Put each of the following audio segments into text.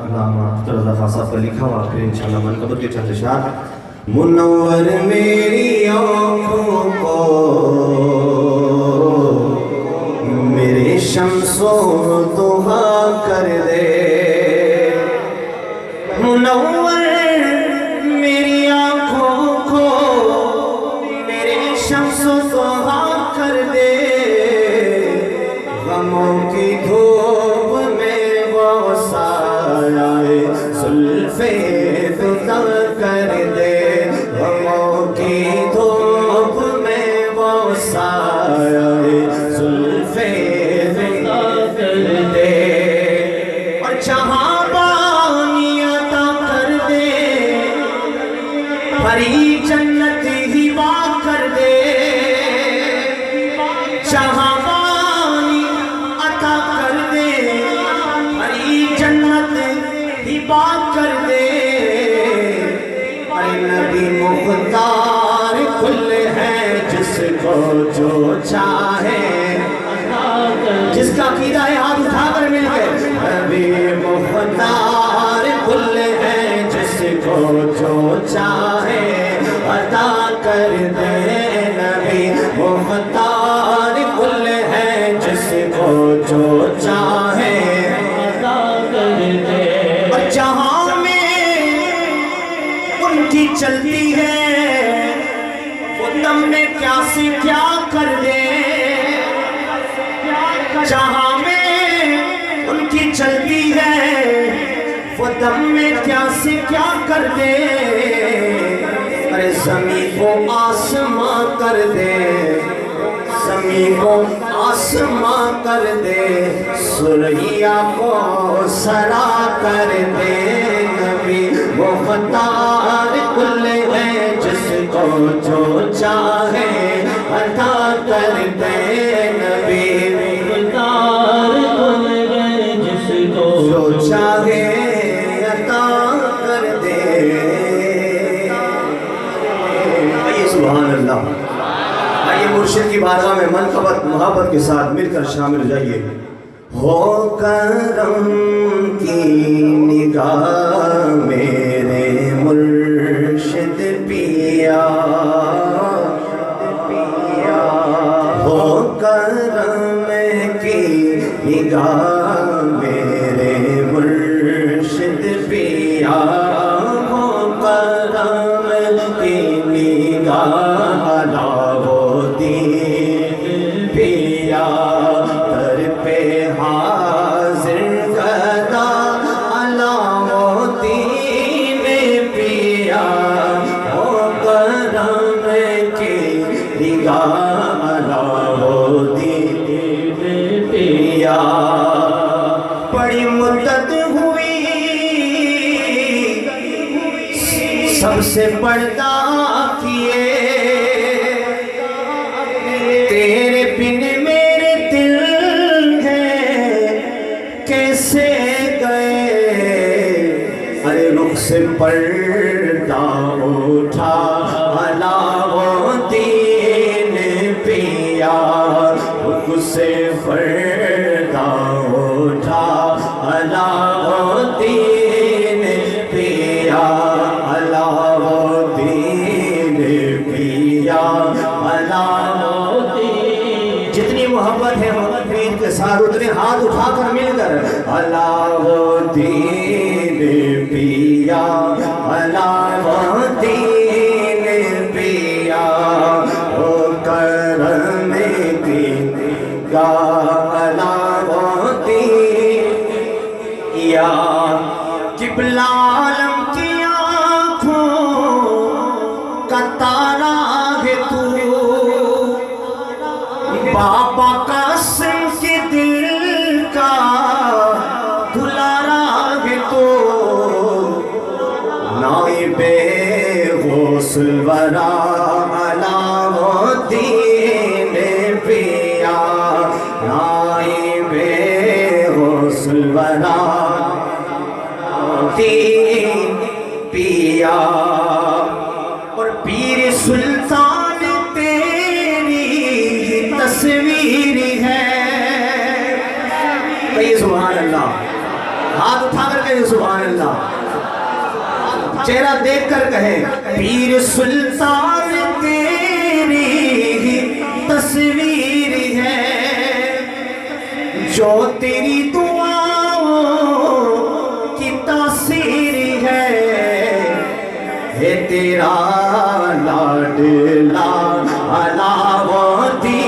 علامہ رضا خان صاحب کا لکھا ہوا، پھر انشاءاللہ منقبت کے چند اشعار۔ منور میری آنکھوں کو میرے شمس و ضحا کر دے، منور میری آنکھوں کو میرے شمس و ضحا کر دے، غموں کی دھوپ میں وہ سایہ زلف فضا کر دے، غموں کی دھوپ میں وہ سایہ زلف فضا کر دے، اور جہاں پانی عطا کر دے، بھری جنت ہبا کر دے، جہاں پانی عطا کر دے، بھری جنت ہبا کر دے، اے نبی مختار کل ہے جس کو جو چاہے، جس کا عقیدہ ہے ہاتھ اٹھا کر مل کے، نبی مختار کل ہے جس کو جو چاہے عطا کر دے، نبی مختار کل ہے جس کو جو چاہے عطا کر دے، اور جہاں میں ان کی چلتی ہے وہ دم میں کیا سے کیا کر دے، جہاں میں ان کی چلتی ہے وہ دم میں کیا سے کیا کر دے، ارے زمین کو آسماں کر دے، زمین کو آسماں کر دے، سریا کو سرا کر دے، نبی مختار کل ہے جس کو جو چاہے عطا کر دے، نبی مختار کل ہے جس کو جو چاہے عطا کر دے۔ سبحان اللہ۔ آئیے مرشد کی بارگاہ میں منقبت محبت کے ساتھ مل کر شامل ہو جائیے۔ ہو کرم کی نگاہ میرے مرشد پیا، ہو کرم کی نگاہ میرے مرشد پیا، ہو کرم کی نگاہ لاو دین پیا، در پہ حاضر کردہ لاو دین پیا، ہو کرم کی نگاہ لاو دین پیا، بڑی مدت ہوئی سب سے پردہ کیے، تیرے بن میرے دل ہے کیسے گئے، ارے رخ سے پردہ اٹھا لاو دین پیا، رخ سے پردہ اٹھا لاو دین پیا، لاو دین پیا، لاو دین۔ جتنی محبت ہے محبت پیر کے ساتھ اتنے ہاتھ اٹھا کر مل کر لاو دین پیا، لاو دین پیا، ہو کرم کی نگاہ لاو دین یا قبلہ عالم کی آنکھوں کا تارا ہے تو، بابا قاسم کے دل کا دلارا ہے تو، نائب غوث الورا لاو دین پیا، نائب غوث الورا دین پیا، اور پیر سلطان تیری تصویر ہے، کہیے سبحان اللہ۔ ہاتھ اٹھا کر کہیں سبحان اللہ، چہرہ دیکھ کر کہیں پیر سلطان تیری ہی تصویر ہے، جو تیری دعاؤں کی تاثیر ہے تیرا لاڈلا علاؤدین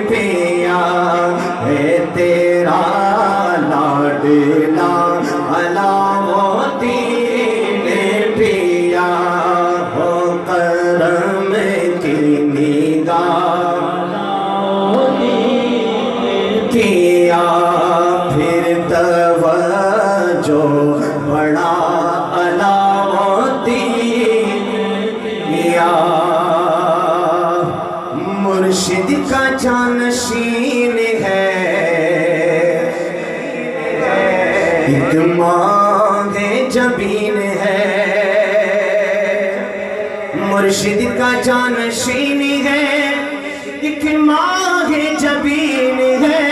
پیا، ہے تیرا لاڈلا علاؤدین پیا، ہو کرم کی نگاہ کیا، پھر توجہ بڑا علاؤدین کیا، مرشد کا جانشین ہے، ایک مانگ جبین ہے، مرشد کا جانشین ہے، ایک مانگ جبین ہے،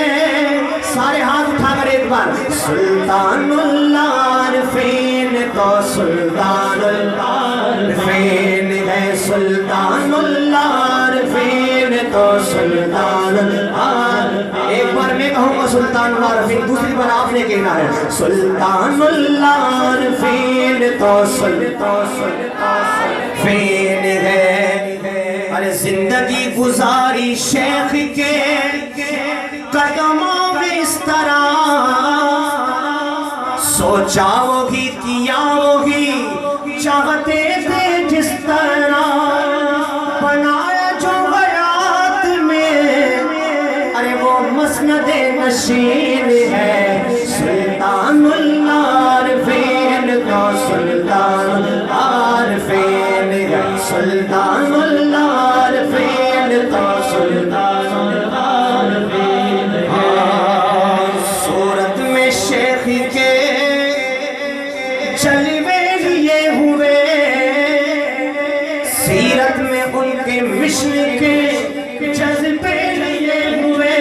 سارے ہاتھ اٹھا کر ایک بار سلطان اللہ عارفین تو سلطان اللہ عارفین ہے، سلطان اللہ عارفین تو سلطان اللہ، ایک بار میں کہوں گا سلطان اللہ عارفین، دوسری بار آپ نے کہنا ہے سلطان اللہ عارفین تو سلطان عارفین ہے، ارے زندگی گزاری شیخ کے قدموں میں اس طرح، سوچا وہی کیا وہی چاہتے تھے جس طرح، بنایا جو حیات میں ارے وہ مسند نشین ہے، سلطان اللہ عارفین تو سلطان عارفین ہے، سلطان اللہ عارفین تو سلطان عارفین ہے، صورت میں شیخ کے جلوے لیے ہوئے، سیرت میں ان کے مشن کے جذبے لیے ہوئے،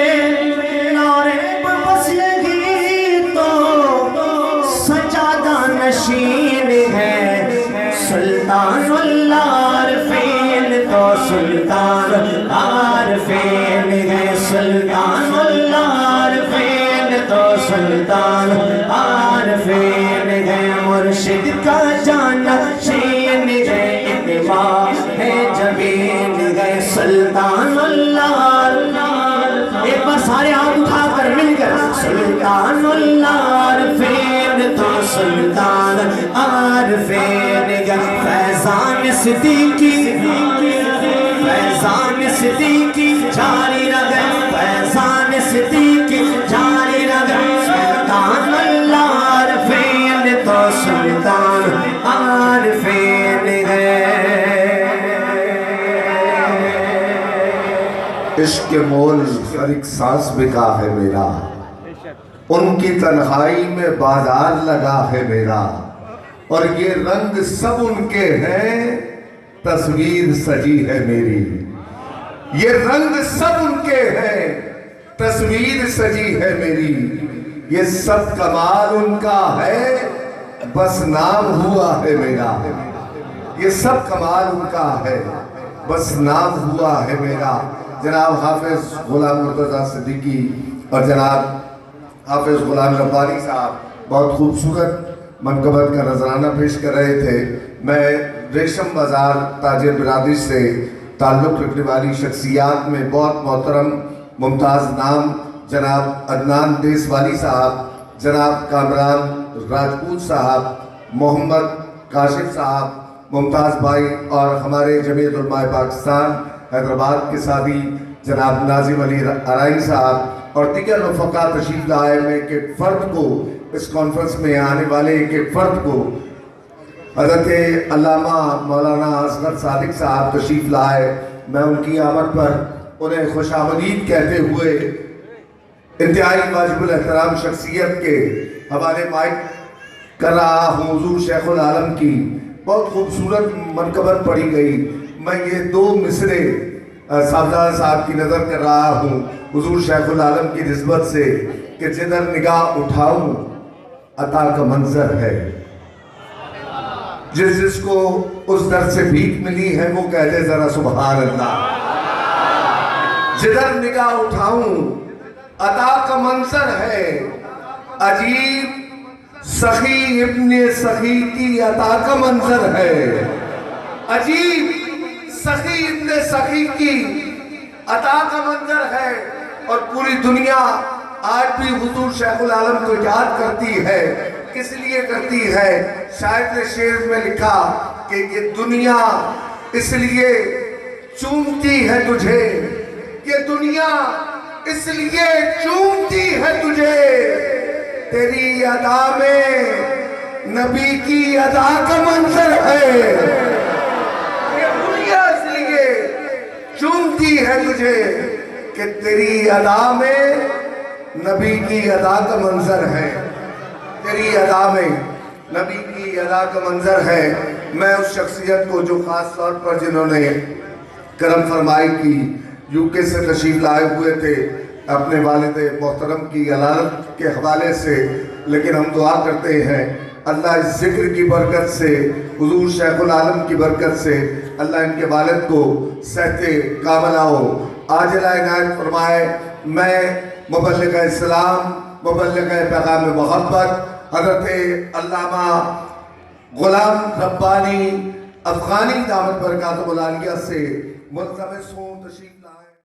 نارے بس یہی تو سجادہ نشین ہے، سلطان اللہ عارفین تو سلطان عارفین ہے، سلطان اللہ عارفین تو سلطان عارفین ہے، مرشد کا جانشین ہے، اتباع ہے جبین ہے، سلطان اللہ ایک بار سارے ہاتھ اٹھا کر مل کر سلطان اللہ عارفین تو سلطان عارفین ہے، فیضان صدیقی فیضان صدیقی جاری رہے، فیضان صدیقی جاری رہے، سلطان اللہ عارفین تو سلطان عارفین ہے۔ عشق مول ہر ایک سانس بکا ہے میرا، ان کی تنہائی میں بازار لگا ہے میرا، اور یہ رنگ سب ان کے ہیں، تصویر سجی ہے میری، یہ رنگ سب ان کے ہیں، تصویر سجی ہے میری، یہ سب کمال ان کا ہے، بس نام ہوا ہے میرا، یہ سب کمال ان کا ہے، بس نام ہوا ہے میرا۔ جناب حافظ غلام مرتضیٰ صدیقی اور جناب حافظ غلام ربانی صاحب بہت خوبصورت منقبت کا نذرانہ پیش کر رہے تھے۔ میں ریشم بازار تاجر برادری سے تعلق رکھنے والی شخصیات میں بہت محترم ممتاز نام جناب عدنان دیسوالی صاحب، جناب کامران راجپوت صاحب، محمد کاشف صاحب، ممتاز بھائی، اور ہمارے جمعیت علماء پاکستان حیدرآباد کے ساتھی جناب ناظم علی ارائن صاحب اور دیگر رفقا تشریف لائے۔ میں ایک ایک فرد کو اس کانفرنس میں آنے والے ایک ایک فرد کو حضرت علامہ مولانا اصغر صادق صاحب تشریف لائے، میں ان کی آمد پر انہیں خوش آمدید کہتے ہوئے انتہائی واجب الاحترام شخصیت کے حوالے مائک کر رہا ہوں۔ حضور شیخ العالم کی بہت خوبصورت منقبت پڑھی گئی، میں یہ دو مصرے صاحبزادہ صاحب کی نظر کر رہا ہوں حضور شیخ العالم کی نسبت سے کہ جدھر نگاہ اٹھاؤں عطا کا منظر ہے. جس کو اس در سے بھیک ملی ہے وہ کہہ دے ذرا سبحان اللہ. جدھر نگاہ اٹھاؤں عطا کا منظر ہے. عجیب سخی ابن سخی کی عطا کا منظر ہے. عجیب سخی ابن سخی کی عطا کا منظر ہے. اور پوری دنیا آج بھی حضور شیخ العالم کو یاد کرتی ہے. کس لیے کرتی ہے؟ شاعر نے شعر میں لکھا کہ یہ دنیا اس لیے چومتی ہے تجھے، یہ دنیا اس لیے چومتی ہے تجھے، تیری ادا میں نبی کی ادا کا منظر ہے. یہ دنیا اس لیے چومتی ہے تجھے کہ تیری ادا میں نبی کی ادا کا منظر ہے. تیری ادا میں نبی کی ادا کا منظر ہے. میں اس شخصیت کو جو خاص طور پر جنہوں نے کرم فرمائی کی یو کے سے تشریف لائے ہوئے تھے اپنے والد محترم کی علالت کے حوالے سے، لیکن ہم دعا کرتے ہیں اللہ اس ذکر کی برکت سے، حضور شیخ العالم کی برکت سے اللہ ان کے والد کو صحت کاملہ و عاجلہ عنایت فرمائے. میں مبلغ اسلام، مبلغ پیغام محبت حضرت علامہ غلام ربانی افغانی دامت برکاتہ العالیہ سے ملتمس ہوں